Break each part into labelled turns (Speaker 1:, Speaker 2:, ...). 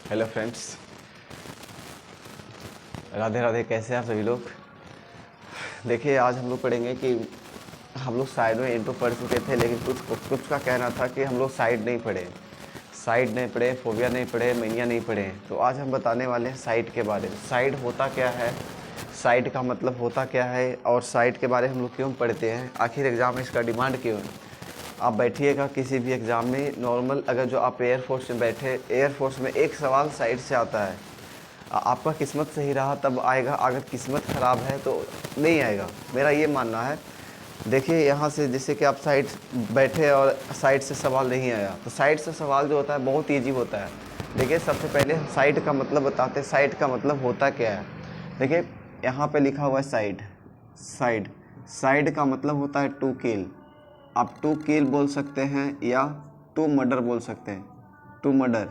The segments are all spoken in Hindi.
Speaker 1: Hello friends, Radhe Radhe. कैसे हैं आप सभी लोग। देखिए, आज हम लोग पढ़ेंगे कि हम लोग साइड में इंट्रो पढ़ चुके थे, लेकिन कुछ का कहना था कि हम लोग साइड नहीं पढ़े, फोबिया नहीं पढ़े, मैनिया नहीं पढ़े। तो आज हम बताने वाले हैं साइड के बारे में। साइड होता क्या है, साइड का मतलब होता क्या है, और साइड के बारे में हम लोग क्यों पढ़ते हैं, आखिर एग्ज़ाम में इसका डिमांड क्यों है। आप बैठिएगा किसी भी एग्ज़ाम में, नॉर्मल अगर जो आप एयरफोर्स में बैठे, एयरफोर्स में एक सवाल साइड से आता है। आपका किस्मत सही रहा तब आएगा, अगर किस्मत ख़राब है तो नहीं आएगा, मेरा ये मानना है। देखिए यहाँ से, जैसे कि आप साइड बैठे और साइड से सवाल नहीं आया, तो साइड से सवाल जो होता है बहुत ईजी होता है। देखिए, सबसे पहले हम साइड का मतलब बताते हैं। साइड का मतलब होता क्या है। देखिए, यहाँ पे लिखा हुआ है साइड। साइड साइड का मतलब होता है टू किल। आप टू किल बोल सकते हैं या टू मर्डर बोल सकते हैं। टू मर्डर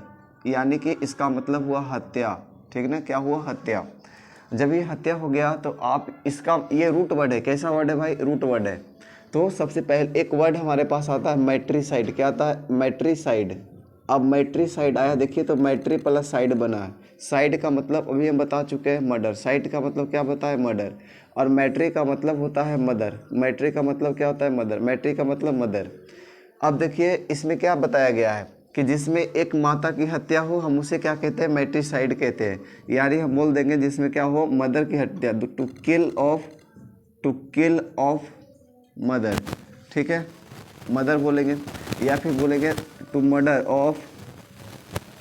Speaker 1: यानी कि इसका मतलब हुआ हत्या, ठीक ना। क्या हुआ? हत्या। जब ये हत्या हो गया तो आप इसका, ये रूट वर्ड है। कैसा वर्ड है भाई? रूट वर्ड है। तो सबसे पहले एक वर्ड हमारे पास आता है मैट्रिसाइड। क्या आता है? मैट्रिसाइड। अब मैट्रिसाइड आया, देखिए तो मैट्री प्लस साइड बना है। साइड का मतलब अभी हम बता चुके हैं मर्डर। साइड का मतलब क्या बताया? मर्डर। और मैट्री का मतलब होता है मदर। मैट्री का मतलब क्या होता है? मदर। मैट्री का मतलब मदर। अब देखिए इसमें क्या बताया गया है कि जिसमें एक माता की हत्या हो, हम उसे क्या कहते हैं? मैट्रिसाइड कहते हैं। यानी हम बोल देंगे जिसमें क्या हो? मदर की हत्या, टू किल ऑफ मदर, ठीक है। मदर बोलेंगे, या फिर बोलेंगे टू मर्डर ऑफ,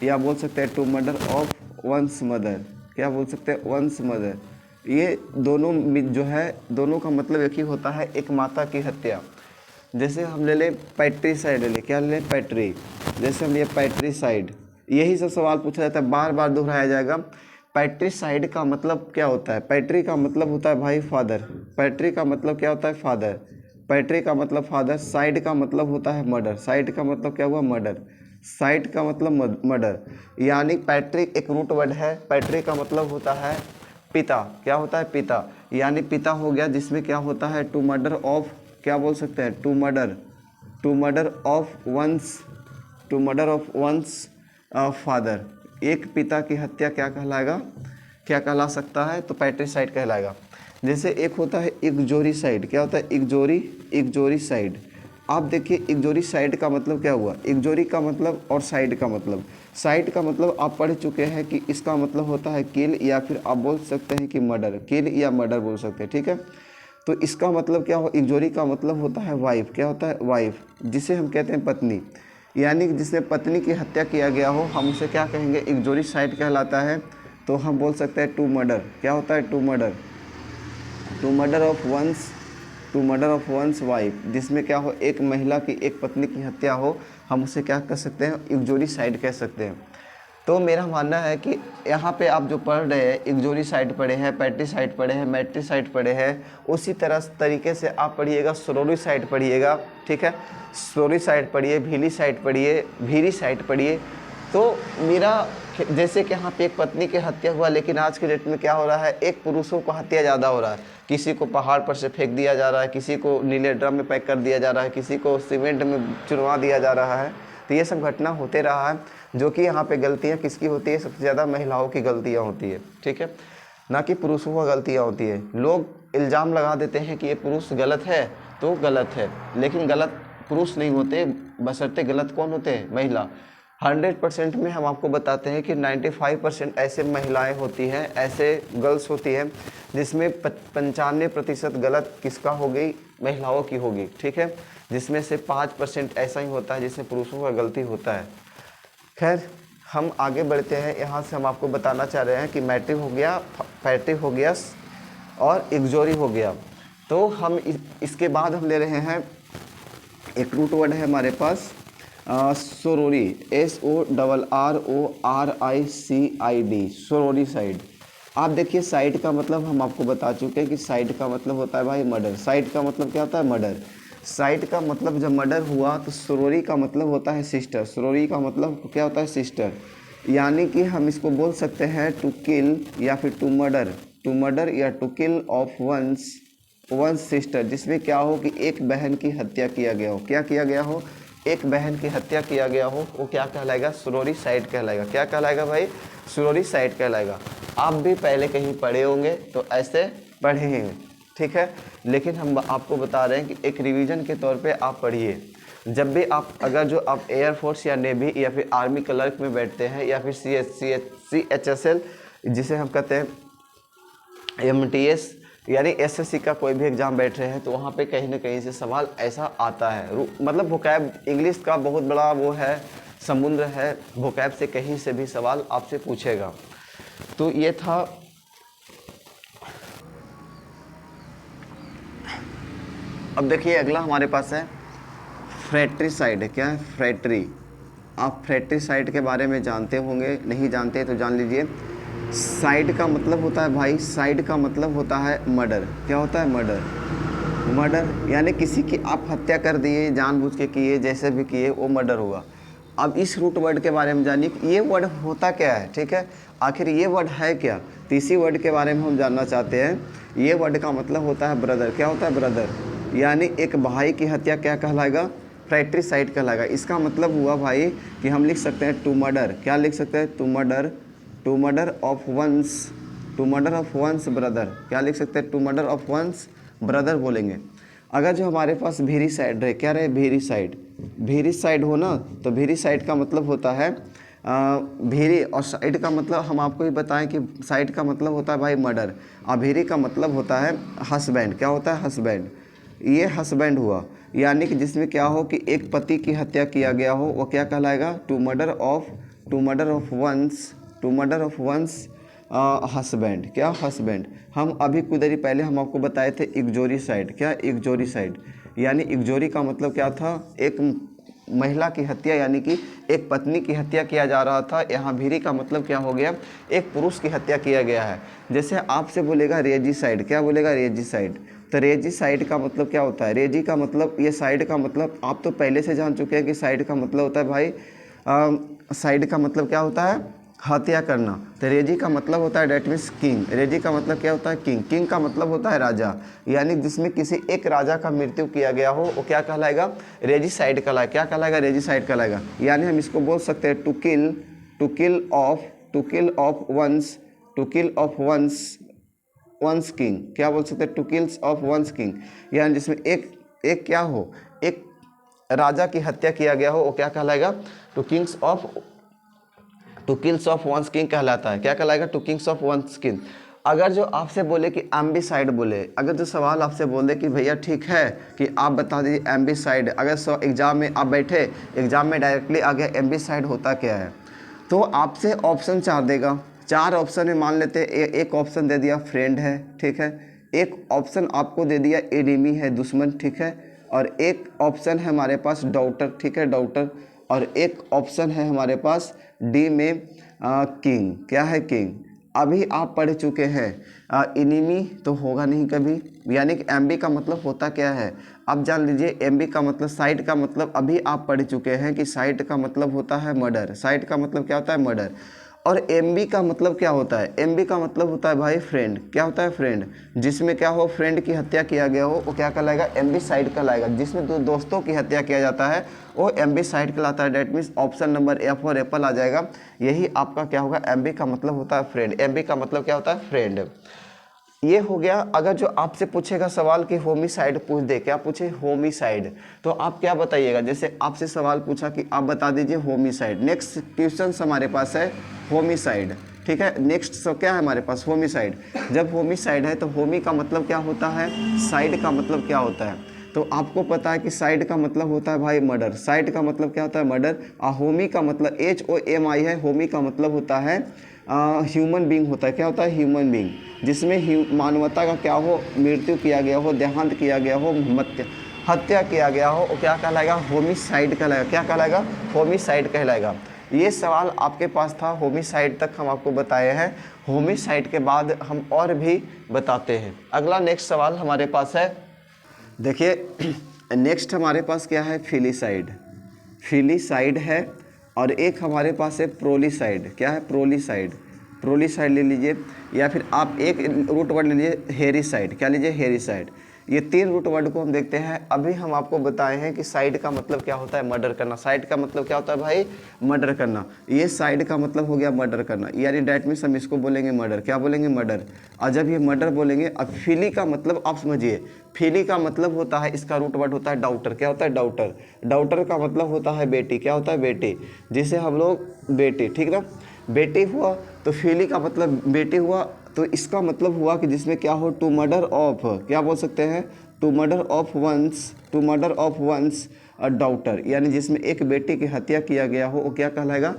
Speaker 1: या बोल सकते हैं to murder of one's mother. क्या बोल सकते हैं? One's mother. ये दोनों जो है, दोनों का मतलब एक ही होता है, एक माता की हत्या। जैसे हम ले लें पैट्रीसाइड, ले लें क्या ले लें? पैट्री। जैसे हम ये पैट्रीसाइड, यही सब सवाल पूछा जाता है, बार बार दोहराया जाएगा। पैट्रीसाइड का मतलब क्या होता है? पैट्री का मतलब होता है भाई फादर। पैट्री का मतलब क्या होता है? फादर। पैट्री का मतलब फादर। साइड का मतलब होता है मर्डर। साइड का मतलब क्या हुआ? मर्डर। साइड का मतलब मर्डर। यानी पैट्रिक एक रूट वर्ड है। पैट्रिक का मतलब होता है पिता। क्या होता है? पिता। यानी पिता हो गया, जिसमें क्या होता है? टू मर्डर ऑफ, क्या बोल सकते हैं? To murder of one's, to murder of one's father. एक पिता की हत्या क्या कहलाएगा? क्या कहला सकता है? तो पैट्रिसाइड कहलाएगा। जैसे एक होता है इग्जोरीसाइड। क्या होता है? इग्जोरीसाइड। आप देखिए इग्जोरीसाइड का मतलब क्या हुआ? इग्जोरी का मतलब और साइड का मतलब। साइड का मतलब आप पढ़ चुके हैं कि इसका मतलब होता है किल, या फिर आप बोल सकते हैं कि मर्डर। किल या मर्डर बोल सकते हैं, ठीक है। तो इसका मतलब क्या हो? इग्जोरी का मतलब होता है वाइफ। क्या होता है? वाइफ, जिसे हम कहते हैं पत्नी। यानी कि जिसने पत्नी की हत्या किया गया हो, हम उसे क्या कहेंगे? इग्जोरीसाइड कहलाता है। तो हम बोल सकते हैं टू मर्डर। क्या होता है? To murder. To murder of one's, to murder of one's wife, जिसमें क्या हो? एक महिला की, एक पत्नी की हत्या हो, हम उसे क्या कह सकते हैं? इग्जोरीसाइड कह सकते हैं। तो मेरा मानना है कि यहाँ पे आप जो पढ़ रहे हैं, इग्जोरीसाइड पढ़े हैं, पैट्रीसाइड पढ़े हैं, मैट्रिसाइड पढ़े हैं, उसी तरीके से आप पढ़िएगा सोरोरीसाइड पढ़िएगा, ठीक है। सोरोरीसाइड पढ़िए, भीलीसाइड पढ़िए, भीरीसाइड पढ़िए। तो मेरा, जैसे कि यहाँ पे एक पत्नी की हत्या हुआ, लेकिन आज के डेट में क्या हो रहा है? एक पुरुषों को हत्या ज़्यादा हो रहा है। किसी को पहाड़ पर से फेंक दिया जा रहा है, किसी को नीले ड्रम में पैक कर दिया जा रहा है, किसी को सीमेंट में चुनवा दिया जा रहा है। तो ये सब घटना होते रहा है, जो कि यहाँ पे गलतियाँ किसकी होती है? सबसे ज़्यादा महिलाओं की गलतियाँ होती है, ठीक है, ना कि पुरुषों की गलतियाँ होती है। लोग इल्ज़ाम लगा देते हैं कि ये पुरुष गलत है तो गलत है, लेकिन गलत पुरुष नहीं होते, बशर्ते गलत कौन होते हैं? महिला। 100% में हम आपको बताते हैं कि 95% ऐसे महिलाएं होती हैं, ऐसे गर्ल्स होती हैं, जिसमें 95% गलत किसका हो गई? महिलाओं की होगी, ठीक है। जिसमें से 5% ऐसा ही होता है जिसमें पुरुषों का गलती होता है। खैर, हम आगे बढ़ते हैं। यहाँ से हम आपको बताना चाह रहे हैं कि मैट्रिक हो गया, पैट्रिक हो गया और इग्जोरी हो गया। तो हम इसके बाद हम ले रहे हैं एक रूट वर्ड है हमारे पास, सोरोरी। SORRORICID, सोरोरीसाइड। आप देखिए साइड का मतलब हम आपको बता चुके हैं कि साइड का मतलब होता है भाई मर्डर। साइड का मतलब क्या होता है? मर्डर। साइड का मतलब जब मर्डर हुआ तो सोरोरी का मतलब होता है सिस्टर। सोरोरी का मतलब क्या होता है? सिस्टर। यानी कि हम इसको बोल सकते हैं टू किल या फिर टू मर्डर या to kill of one's sister, जिसमें क्या हो कि एक बहन की हत्या किया गया हो। क्या किया गया हो? एक बहन की हत्या किया गया हो वो क्या कहलाएगा? सोरोरिसाइड कहलाएगा। क्या कहलाएगा भाई? सोरोरिसाइड कहलाएगा। आप भी पहले कहीं पढ़े होंगे तो ऐसे पढ़े हैं, ठीक है। लेकिन हम आपको बता रहे हैं कि एक रिवीजन के तौर पे आप पढ़िए। जब भी आप अगर जो आप एयरफोर्स या नेवी या फिर आर्मी क्लर्क में बैठते हैं या फिर CHSL जिसे हम कहते हैं MTS यानी SSC का कोई भी एग्ज़ाम बैठ रहे हैं तो वहाँ पे कहीं ना कहीं से सवाल ऐसा आता है। मतलब वोकैब इंग्लिश का बहुत बड़ा वो है, समुद्र है, वोकैब से कहीं से भी सवाल आपसे पूछेगा। तो ये था। अब देखिए अगला हमारे पास है फ्रैट्रिसाइड। क्या है? फ्रैट्री। आप फ्रैट्रिसाइड के बारे में जानते होंगे, नहीं जानते तो जान लीजिए। साइड का मतलब होता है भाई, साइड का मतलब होता है मर्डर। क्या होता है? मर्डर। मर्डर यानी किसी की आप हत्या कर दिए, जानबूझ के किए, जैसे भी किए, वो मर्डर हुआ। अब इस रूट वर्ड के बारे में जानिए कि ये वर्ड होता क्या है, ठीक है। आखिर ये वर्ड है क्या? तो इसी वर्ड के बारे में हम जानना चाहते हैं। ये वर्ड का मतलब होता है ब्रदर। क्या होता है? ब्रदर। यानी एक भाई की हत्या क्या कहलाएगा? फ्रैट्रिसाइड कहलाएगा। इसका मतलब हुआ भाई कि हम लिख सकते हैं टू मर्डर। क्या लिख सकते हैं? To murder, to murder of one's, to murder of one's brother. क्या लिख सकते हैं? To murder of one's brother बोलेंगे। अगर जो हमारे पास वीरिसाइड रहे, क्या रहे? वीरिसाइड। वीरिसाइड हो ना, तो वीरिसाइड का मतलब होता है भीरी, और साइड का मतलब हम आपको ही बताएं कि साइड का मतलब होता है भाई मर्डर, और भीरी का मतलब होता है हस्बैंड। क्या होता है? हस्बैंड। ये हस्बैंड हुआ, यानी कि जिसमें क्या हो कि एक पति की हत्या किया गया हो, वो क्या कहलाएगा? To murder of one's, to murder of one's husband. क्या? हस्बैंड। हम अभी कुछ देर पहले हम आपको बताए थे इग्जोरिसाइड। क्या? इग्जोरिसाइड। यानी इग्जोरी का मतलब क्या था? एक महिला की हत्या, यानी कि एक पत्नी की हत्या किया जा रहा था। यहाँ भीरी का मतलब क्या हो गया? एक पुरुष की हत्या किया गया है। जैसे आपसे बोलेगा रेजिसाइड। क्या बोलेगा? रेजिसाइड। तो रेजिसाइड का मतलब क्या होता है? रेजी का मतलब, ये साइड का मतलब आप तो पहले से जान चुके हैं कि साइड का मतलब होता है भाई साइड का मतलब क्या होता है? हत्या करना। तो रेजी का मतलब होता है डेट मीन्स किंग। रेजी का मतलब क्या होता है? किंग। किंग का मतलब होता है राजा, यानी जिसमें किसी एक राजा का मृत्यु किया गया हो वो क्या कहलाएगा? रेजिसाइड कहलाएगा। क्या कहलाएगा? रेजिसाइड कहलाएगा। यानी हम इसको बोल सकते हैं to kill of one's king. क्या बोल सकते हैं? To kills of one's king, यानी जिसमें एक क्या हो, एक राजा की हत्या किया गया हो, वो क्या कहलाएगा? To kills of one's king कहलाता है। क्या कहलाएगा? To kings of one's king. अगर जो आपसे बोले कि एम्बिसाइड बोले, अगर जो सवाल आपसे बोले कि भैया ठीक है कि आप बता दीजिए एम्बिसाइड, अगर एग्जाम में आप बैठे, एग्जाम में डायरेक्टली आ गया एम्बिसाइड होता क्या है, तो आपसे ऑप्शन 4 देगा। 4 ऑप्शन में मान लेते एक ऑप्शन दे दिया फ्रेंड है, ठीक है। एक ऑप्शन आपको दे दिया एनिमी है, दुश्मन, ठीक है। और एक ऑप्शन है हमारे पास डॉटर, ठीक है, डॉटर। और एक ऑप्शन है हमारे पास डी में किंग। क्या है? किंग। अभी आप पढ़ चुके हैं एनिमी तो होगा नहीं कभी, यानी कि एमबी का मतलब होता क्या है? अब जान लीजिए एमबी का मतलब, साइड का मतलब अभी आप पढ़ चुके हैं कि साइड का मतलब होता है मर्डर। साइड का मतलब क्या होता है? मर्डर। और एमबी का मतलब क्या होता है? एमबी का मतलब होता है भाई फ्रेंड। क्या होता है? फ्रेंड। जिसमें क्या हो, फ्रेंड की हत्या किया गया हो, वो क्या कहलाएगा? एमबी साइड कहलाएगा। जिसमें दो दोस्तों की हत्या किया जाता है वो एमबी साइड कहलाता है। That means option number A for apple आ जाएगा। यही आपका क्या होगा? एमबी का मतलब होता है फ्रेंड। एमबी का मतलब क्या होता है? फ्रेंड। ये हो गया। अगर जो आपसे पूछेगा सवाल कि होमिसाइड पूछ दे, क्या पूछे? होमिसाइड, तो आप क्या बताइएगा? जैसे आपसे सवाल पूछा कि आप बता दीजिए होमिसाइड। नेक्स्ट क्वेश्चन हमारे पास है होमिसाइड, ठीक है। नेक्स्ट क्या है हमारे पास? होमिसाइड। जब होमिसाइड है तो होमी का मतलब क्या होता है? साइड का मतलब क्या होता है? तो आपको पता है कि साइड का मतलब होता है भाई मर्डर। साइड का मतलब क्या होता है? मर्डर। और होमी का मतलब HOMI है। होमी का मतलब होता है ह्यूमन बींग होता है। क्या होता है? Human being. जिसमें मानवता का क्या हो, मृत्यु किया गया हो, देहांत किया गया हो, हत्या किया गया हो, वो क्या कहलाएगा? होमिसाइड कहलाएगा। क्या कहलाएगा? होमिसाइड कहलाएगा। ये सवाल आपके पास था। होमिसाइड तक हम आपको बताए हैं। होमिसाइड के बाद हम और भी बताते हैं। अगला नेक्स्ट सवाल हमारे पास है, देखिए नेक्स्ट हमारे पास क्या है? फिलिसाइड। फिलिसाइड है। और एक हमारे पास है प्रोलिसाइड। क्या है? प्रोलिसाइड। प्रोलिसाइड ले लीजिए, या फिर आप एक रूट वर्ड ले लीजिए हेरिसाइड। क्या लीजिए? हेरिसाइड। ये 3 रूट वर्ड को हम देखते हैं। अभी हम आपको बताए हैं कि साइड का मतलब क्या होता है, मर्डर करना। साइड का मतलब क्या होता है भाई, मर्डर करना। ये साइड का मतलब हो गया मर्डर करना, यानी डैट मीन्स हम इसको बोलेंगे मर्डर। क्या बोलेंगे, मर्डर। और जब ये मर्डर बोलेंगे, अब फिली का मतलब आप समझिए, फिली का मतलब होता है, इसका रूट वर्ड होता है डाउटर। क्या होता है, डाउटर। डाउटर का मतलब होता है बेटी। क्या होता है, बेटी, जिसे हम लोग बेटी, ठीक ना, बेटी हुआ तो फिली का मतलब बेटी हुआ, तो इसका मतलब हुआ कि जिसमें क्या हो, टू मर्डर ऑफ, क्या बोल सकते हैं, to murder of one's, to murder of one's a daughter, यानी जिसमें एक बेटी की हत्या किया गया हो, वो क्या कहलाएगा,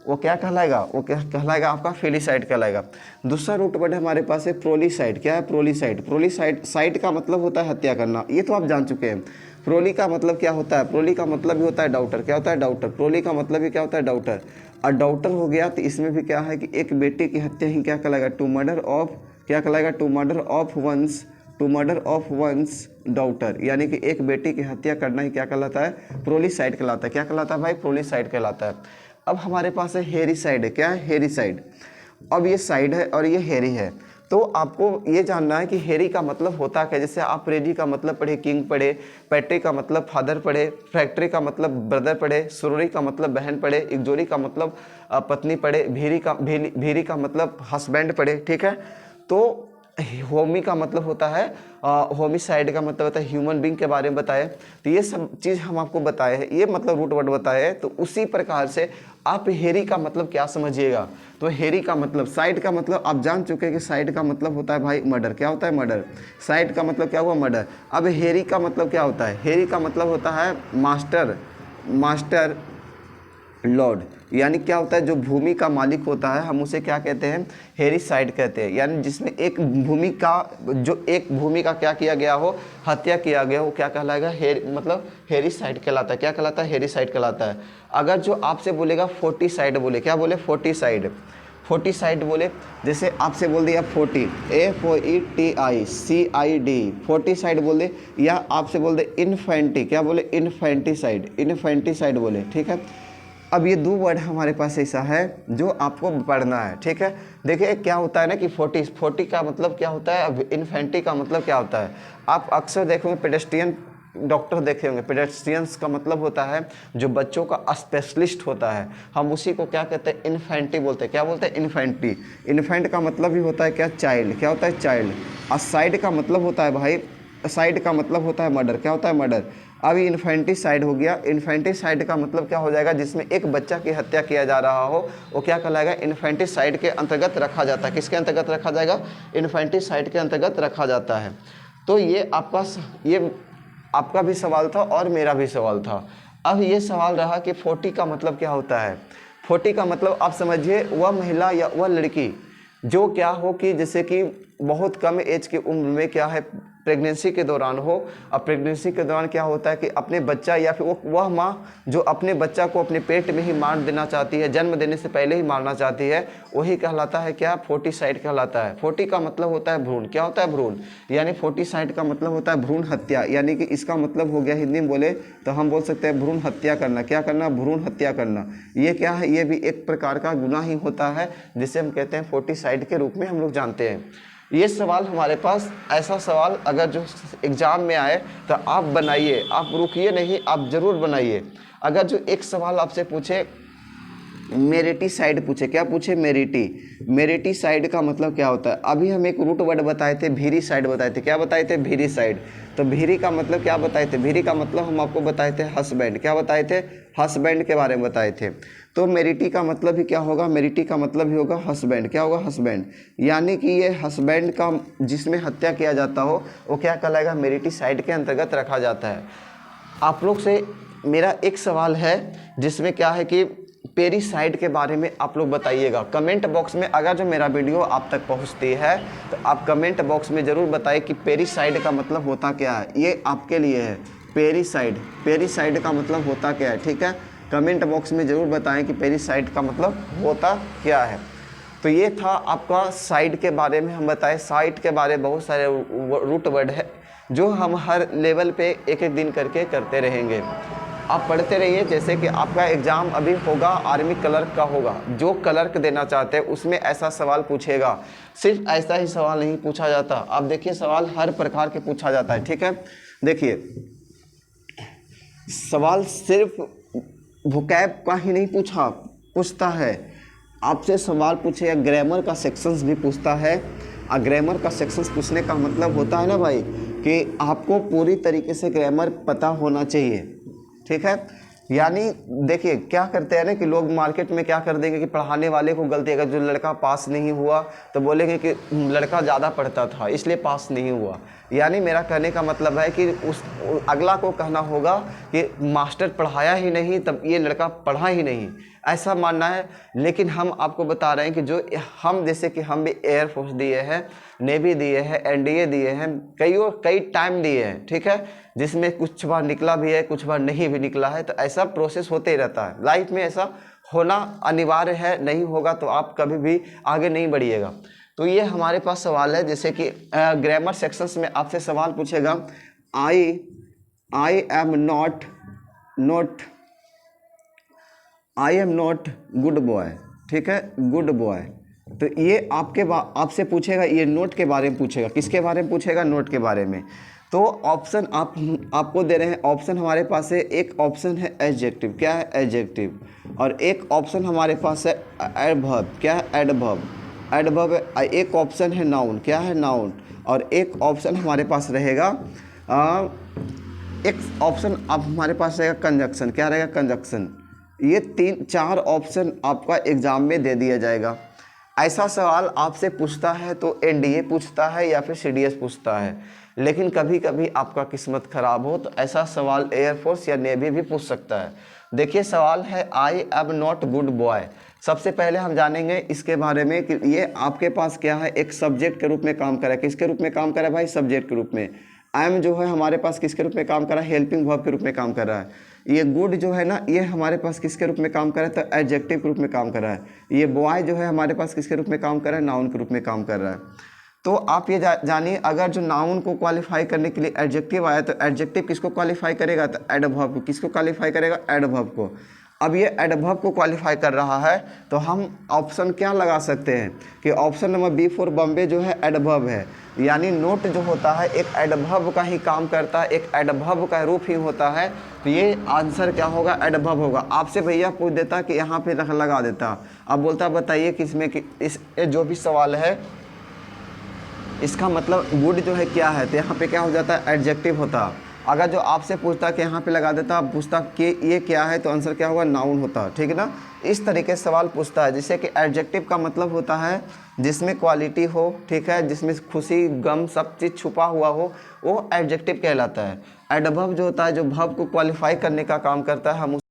Speaker 1: वो क्या कहलाएगा, वो क्या कहलाएगा, आपका फेलिसाइड कहलाएगा। दूसरा रूट वर्ड हमारे पास है प्रोलीसाइड। क्या है, प्रोलीसाइड। प्रोलीसाइड, साइड का मतलब होता है हत्या करना, ये तो आप जान चुके हैं। प्रोली का मतलब क्या होता है, प्रोली का मतलब भी होता है डाउटर। क्या होता है, डाउटर। प्रोली का मतलब भी क्या होता है, डाउटर। और डाउटर हो गया तो इसमें भी क्या है कि एक बेटे की हत्या ही क्या कहलाएगा, टू मर्डर ऑफ, क्या कहलाएगा, to murder of one's, to murder of one's daughter, यानी कि एक बेटी की हत्या करना ही क्या कहलाता है, प्रोलीसाइड कहलाता है। क्या कहलाता है भाई, प्रोलीसाइड कहलाता है। अब हमारे पास है हेरिसाइड है। क्या है, हेरिसाइड। अब ये साइड है और ये हेरी है, तो आपको ये जानना है कि हेरी का मतलब होता क्या है। जैसे आप रेडी का मतलब पढ़े, किंग पढ़े, पैट्री का मतलब फादर पढ़े, फैक्ट्री का मतलब ब्रदर पढ़े, सुरोरी का मतलब बहन पढ़े, इकजोरी का मतलब पत्नी पढ़े, भीरी का मतलब हस्बैंड पढ़े, ठीक है। तो होमी का मतलब होता है, होमिसाइड का मतलब होता है ह्यूमन बींग के बारे में बताए। तो ये सब चीज़ हम आपको बताए हैं, ये मतलब रूट वर्ड बताए हैं। तो उसी प्रकार से आप हेरी का मतलब क्या समझिएगा, तो हेरी का मतलब, साइड का मतलब आप जान चुके हैं कि साइड का मतलब होता है भाई मर्डर। क्या होता है, मर्डर। साइड का मतलब क्या हुआ, मर्डर। अब हेरी का मतलब क्या होता है, हेरी का मतलब होता है मास्टर, मास्टर लॉर्ड, यानी क्या होता है, जो भूमि का मालिक होता है हम उसे क्या कहते हैं, हेरिसाइड कहते हैं। यानी जिसमें एक भूमि का, जो एक भूमि का क्या किया गया हो, हत्या किया गया हो, क्या कहलाएगा, मतलब हेरिसाइड कहलाता है। क्या कहलाता है, हेरिसाइड कहलाता है। अगर जो आपसे बोलेगा फोर्टिसाइड बोले, क्या बोले, फोर्टिसाइड, फोर्टिसाइड बोले, जैसे आपसे बोल दिया 40, FORTICID, फोर्टिसाइड बोले, या आपसे बोल दे इन्फेंटी, क्या बोले, इन्फेंटिसाइड, इन्फेंटिसाइड बोले, ठीक है। अब ये 2 वर्ड हमारे पास ऐसा है जो आपको पढ़ना है, ठीक है। देखिए क्या होता है ना कि 40 का मतलब क्या होता है, अब इन्फेंटी का मतलब क्या होता है। आप अक्सर देखोगे पेडेस्ट्रियन डॉक्टर देखे होंगे, पेडेस्ट्रियंस का मतलब होता है जो बच्चों का स्पेशलिस्ट होता है, हम उसी को क्या कहते हैं, इन्फेंटी बोलते हैं। क्या बोलते हैं, इन्फेंटी। इन्फेंट का मतलब भी होता है क्या, चाइल्ड। क्या होता है, चाइल्ड। और साइड का मतलब होता है भाई, साइड का मतलब होता है मर्डर। क्या होता है, मर्डर। अब इन्फेंटिसाइड हो गया, इन्फेंटिसाइड का मतलब क्या हो जाएगा, जिसमें एक बच्चा की हत्या किया जा रहा हो, वो क्या कहलाएगा, इन्फेंटिसाइड के अंतर्गत रखा जाता है। किसके अंतर्गत रखा जाएगा, इन्फेंटिसाइड के अंतर्गत रखा जाता है। तो ये आपका भी सवाल था और मेरा भी सवाल था। अब ये सवाल रहा कि 40 का मतलब क्या होता है। 40 का मतलब आप समझिए, वह महिला या वह लड़की जो क्या हो कि जैसे कि बहुत कम एज की उम्र में क्या है, प्रेगनेंसी के दौरान हो। अब प्रेगनेंसी के दौरान क्या होता है कि अपने बच्चा या फिर वह माँ जो अपने बच्चा को अपने पेट में ही मार देना चाहती है, जन्म देने से पहले ही मारना चाहती है, वही कहलाता है क्या, फोर्टिसाइड कहलाता है। 40 का मतलब होता है भ्रूण। क्या होता है, भ्रूण। यानी फोर्टिसाइड का मतलब होता है भ्रूण हत्या, यानी कि इसका मतलब हो गया, हिंदी में बोले तो हम बोल सकते हैं भ्रूण हत्या करना। क्या करना, भ्रूण हत्या करना। ये क्या है, ये भी एक प्रकार का गुनाह ही होता है, जिसे हम कहते हैं फोर्टिसाइड के रूप में हम लोग जानते हैं। ये सवाल हमारे पास, ऐसा सवाल अगर जो एग्ज़ाम में आए तो आप बनाइए, आप रुकिए नहीं, आप ज़रूर बनाइए। अगर जो एक सवाल आपसे पूछे, मेरिटीसाइड पूछे, क्या पूछे, मेरिटीसाइड का मतलब क्या होता है। अभी हम एक रूट वर्ड बताए थे, भीरीसाइड बताए थे। क्या बताए थे, भीरीसाइड। तो भीरी का मतलब क्या बताए थे, भीरी का मतलब हम आपको बताए थे हस्बैंड। क्या बताए थे, हस्बैंड के बारे में बताए थे। तो मेरिटी का मतलब ही क्या होगा, मेरिटी का मतलब ही होगा हस्बैंड। क्या होगा, हस्बैंड। यानी कि ये हस्बैंड का जिसमें हत्या किया जाता हो, वो क्या कहलाएगा, मेरिटीसाइड के अंतर्गत रखा जाता है। आप लोग से मेरा एक सवाल है जिसमें क्या है कि पेरिसाइड के बारे में आप लोग बताइएगा कमेंट बॉक्स में। अगर जो मेरा वीडियो आप तक पहुंचती है तो आप कमेंट बॉक्स में ज़रूर बताइए कि पेरिसाइड का मतलब होता क्या है। ये आपके लिए है, पेरिसाइड, पेरिसाइड का मतलब होता क्या है, ठीक है। कमेंट बॉक्स में ज़रूर बताएं कि पेरिसाइड का मतलब होता क्या है। तो ये था आपका साइड के बारे में हम बताए। साइड के बारे में बहुत सारे रूट वर्ड है जो हम हर लेवल पे एक एक दिन करके करते रहेंगे। आप पढ़ते रहिए। जैसे कि आपका एग्ज़ाम अभी होगा आर्मी क्लर्क का होगा, जो क्लर्क देना चाहते हैं उसमें ऐसा सवाल पूछेगा। सिर्फ ऐसा ही सवाल नहीं पूछा जाता, आप देखिए सवाल हर प्रकार के पूछा जाता है, ठीक है। देखिए सवाल सिर्फ वोकैब का ही नहीं पूछता है, आपसे सवाल पूछेगा, ग्रामर का सेक्शंस भी पूछता है। और ग्रामर का सेक्शंस पूछने का मतलब होता है ना भाई कि आपको पूरी तरीके से ग्रामर पता होना चाहिए, ठीक है। यानी देखिए क्या करते हैं ना कि लोग मार्केट में क्या कर देंगे कि पढ़ाने वाले को गलती, अगर जो लड़का पास नहीं हुआ तो बोलेंगे कि लड़का ज़्यादा पढ़ता था इसलिए पास नहीं हुआ। यानी मेरा कहने का मतलब है कि उस अगला को कहना होगा कि मास्टर पढ़ाया ही नहीं तब ये लड़का पढ़ा ही नहीं, ऐसा मानना है। लेकिन हम आपको बता रहे हैं कि जो हम जैसे कि हम भी एयरफोर्स दिए हैं, नेवी दिए हैं, एनडीए दिए हैं, कई टाइम दिए हैं, ठीक है, जिसमें कुछ बार निकला भी है कुछ बार नहीं भी निकला है। तो ऐसा प्रोसेस होते ही रहता है, लाइफ में ऐसा होना अनिवार्य है, नहीं होगा तो आप कभी भी आगे नहीं बढ़िएगा। तो ये हमारे पास सवाल है, जैसे कि ग्रामर सेक्शंस में आपसे सवाल पूछेगा, I am not good boy, ठीक है, गुड बॉय। तो ये आपसे पूछेगा, ये नोट के बारे में पूछेगा, किसके बारे में पूछेगा, नोट के बारे में। तो ऑप्शन आपको दे रहे हैं, ऑप्शन हमारे पास है, एक ऑप्शन है एडजेक्टिव, क्या है एडजेक्टिव, और एक ऑप्शन हमारे पास है एडवर्ब, क्या है एडवर्ब है, एक ऑप्शन है नाउन, क्या है नाउन, और एक ऑप्शन हमारे पास रहेगा एक ऑप्शन अब हमारे पास रहेगा कंजक्शन, क्या रहेगा कंजक्शन। ये 3-4 ऑप्शन आपका एग्ज़ाम में दे दिया जाएगा। ऐसा सवाल आपसे पूछता है तो एनडीए पूछता है या फिर सीडीएस पूछता है, लेकिन कभी कभी आपका किस्मत ख़राब हो तो ऐसा सवाल एयरफोर्स या नेवी भी पूछ सकता है। देखिए सवाल है I am not good boy. सबसे पहले हम जानेंगे इसके बारे में कि ये आपके पास क्या है, एक सब्जेक्ट के रूप में काम कर रहा है। किसके रूप में काम कर रहा है भाई, सब्जेक्ट के रूप में। एम जो है हमारे पास किसके रूप में काम कर रहा है, हेल्पिंग वर्ब के रूप में काम कर रहा है। ये गुड जो है ना, ये हमारे पास किसके रूप में काम कर रहा है, तो एडजेक्टिव के रूप में काम कर रहा है। ये बॉय जो है हमारे पास किसके रूप में काम कर रहा है, नाउन के रूप में काम कर रहा है। तो आप ये जानिए, अगर जो नाउन को क्वालिफाई करने के लिए एडजेक्टिव आया तो एडजेक्टिव किसको क्वालिफाई करेगा, तो एडवर्ब को। किसको क्वालिफाई करेगा, एडवर्ब को। अब ये एडवर्ब को क्वालिफाई कर रहा है तो हम ऑप्शन क्या लगा सकते हैं कि option number B for Bombay जो है एडवर्ब है। यानी नोट जो होता है एक एडवर्ब का ही काम करता है, एक एडवर्ब का रूप ही होता है। तो ये आंसर क्या होगा, एडवर्ब होगा। आपसे भैया पूछ देता कि यहाँ पे लगा देता, अब बोलता बताइए किसमें कि इस जो भी सवाल है इसका मतलब गुड जो है क्या है, तो यहाँ पे क्या हो जाता है, एडजेक्टिव होता। अगर जो आपसे पूछता कि यहाँ पे लगा देता, पूछता कि ये क्या है, तो आंसर क्या होगा, नाउन होता, ठीक है ना। इस तरीके से सवाल पूछता है, जिससे कि एडजेक्टिव का मतलब होता है जिसमें क्वालिटी हो, ठीक है, जिसमें खुशी गम सब चीज़ छुपा हुआ हो, वो एडजेक्टिव कहलाता है। एडवर्ब जो होता है जो वर्ब को क्वालिफाई करने का काम करता है, हम